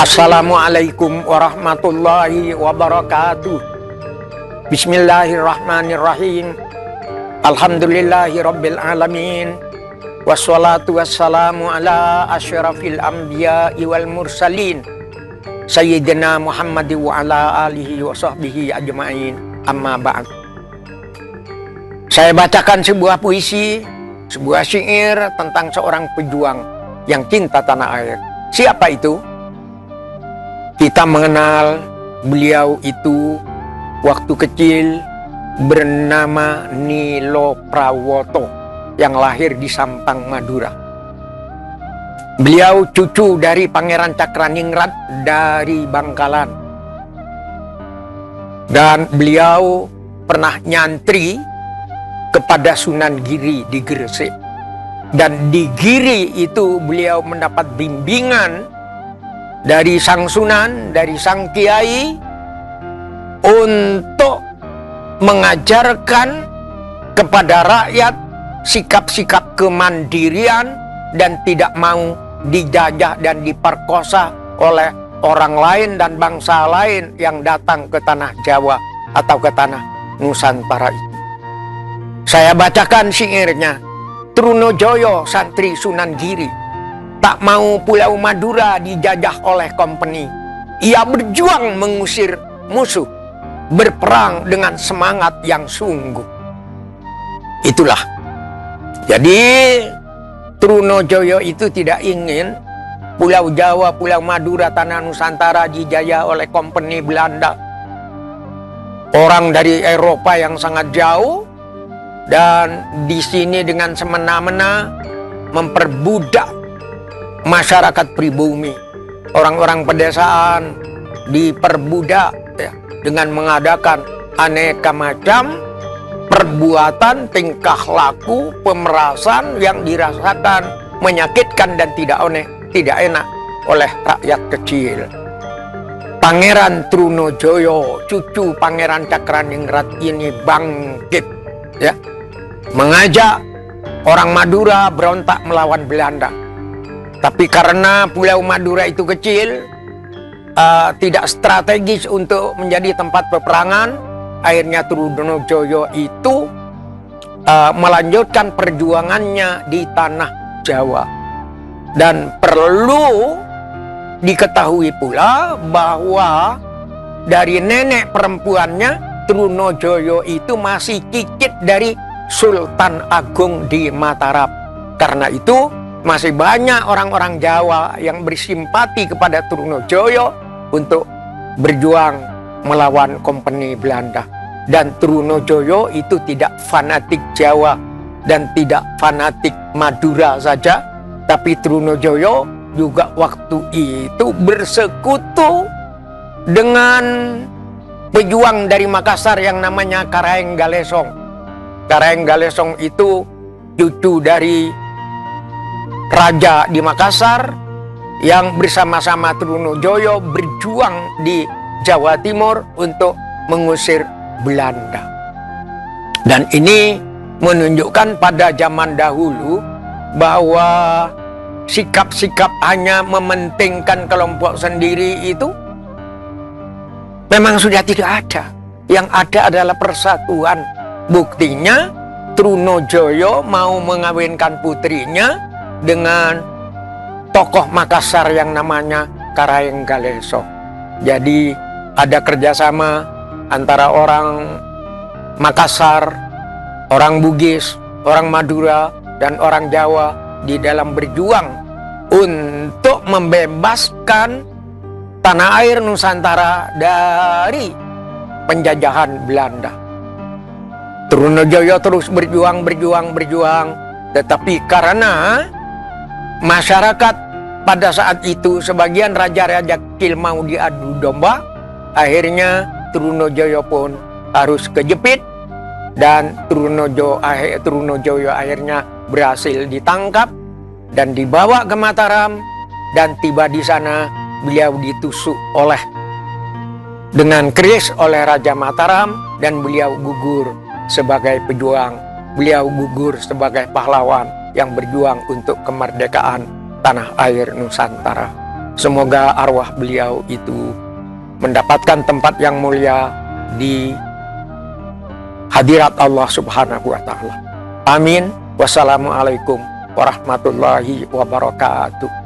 Assalamualaikum warahmatullahi wabarakatuh. Bismillahirrahmanirrahim. Alhamdulillahi rabbil alamin. Wassalatu wassalamu ala asyrafil anbiya'i wal mursalin Sayyidina Muhammad wa ala alihi wa sahbihi ajma'in. Amma ba'd. Saya bacakan sebuah puisi, sebuah syair tentang seorang pejuang yang cinta tanah air. Siapa itu? Kita mengenal beliau itu waktu kecil bernama Nilo Prawoto yang lahir di Sampang, Madura. Beliau cucu dari Pangeran Cakraningrat dari Bangkalan. Dan beliau pernah nyantri kepada Sunan Giri di Gresik. Dan di Giri itu beliau mendapat bimbingan dari sang Sunan, dari sang Kiai untuk mengajarkan kepada rakyat sikap-sikap kemandirian dan tidak mau dijajah dan diperkosa oleh orang lain dan bangsa lain yang datang ke tanah Jawa atau ke tanah Nusantara itu. Saya bacakan syairnya. Trunojoyo, santri Sunan Giri, tak mau Pulau Madura dijajah oleh kompeni. Ia berjuang mengusir musuh, berperang dengan semangat yang sungguh. Itulah. Jadi Trunojoyo itu tidak ingin Pulau Jawa, Pulau Madura, tanah Nusantara dijajah oleh kompeni Belanda. Orang dari Eropa yang sangat jauh dan di sini dengan semena-mena memperbudak masyarakat pribumi. Orang-orang pedesaan diperbudak ya, dengan mengadakan aneka macam perbuatan, tingkah laku, pemerasan yang dirasakan menyakitkan dan tidak enak oleh rakyat kecil. Pangeran Trunojoyo, cucu Pangeran Cakraningrat ini bangkit ya, mengajak orang Madura berontak melawan Belanda. Tapi karena Pulau Madura itu kecil, tidak strategis untuk menjadi tempat peperangan, akhirnya Trunojoyo itu melanjutkan perjuangannya di tanah Jawa. Dan perlu diketahui pula bahwa dari nenek perempuannya, Trunojoyo itu masih cicit dari Sultan Agung di Mataram. Karena itu masih banyak orang-orang Jawa yang bersimpati kepada Trunojoyo untuk berjuang melawan kompeni Belanda. Dan Trunojoyo itu tidak fanatik Jawa dan tidak fanatik Madura saja, tapi Trunojoyo juga waktu itu bersekutu dengan pejuang dari Makassar yang namanya Karaeng Galesong. Karaeng Galesong itu cucu dari raja di Makassar yang bersama-sama Trunojoyo berjuang di Jawa Timur untuk mengusir Belanda. Dan ini menunjukkan pada zaman dahulu bahwa sikap-sikap hanya mementingkan kelompok sendiri itu memang sudah tidak ada. Yang ada adalah persatuan. Buktinya Trunojoyo mau mengawinkan putrinya dengan tokoh Makassar yang namanya Karaeng Galesong. Jadi ada kerjasama antara orang Makassar, orang Bugis, orang Madura, dan orang Jawa di dalam berjuang untuk membebaskan tanah air Nusantara dari penjajahan Belanda. Trunojoyo terus berjuang, tetapi karena masyarakat pada saat itu sebagian raja-raja kecil mau diadu domba, akhirnya Trunojoyo pun harus kejepit dan Trunojoyo akhirnya berhasil ditangkap dan dibawa ke Mataram, dan tiba di sana beliau ditusuk dengan keris oleh Raja Mataram dan beliau gugur sebagai pejuang. Beliau gugur sebagai pahlawan yang berjuang untuk kemerdekaan tanah air Nusantara. Semoga arwah beliau itu mendapatkan tempat yang mulia di hadirat Allah Subhanahu wa Ta'ala. Amin. Wassalamualaikum warahmatullahi wabarakatuh.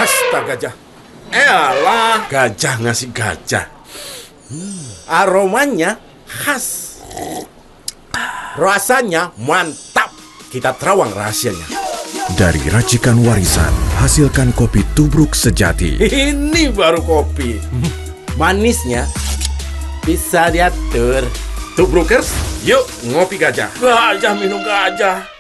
Astaga, gajah. Elah, Gajah ngasih gajah. aromanya khas. Rasanya mantap. Kita terawang rahasianya. Dari racikan warisan, hasilkan kopi tubruk sejati. Ini baru kopi. Manisnya bisa diatur. Tubrukers, yuk ngopi gajah. Gajah minum gajah.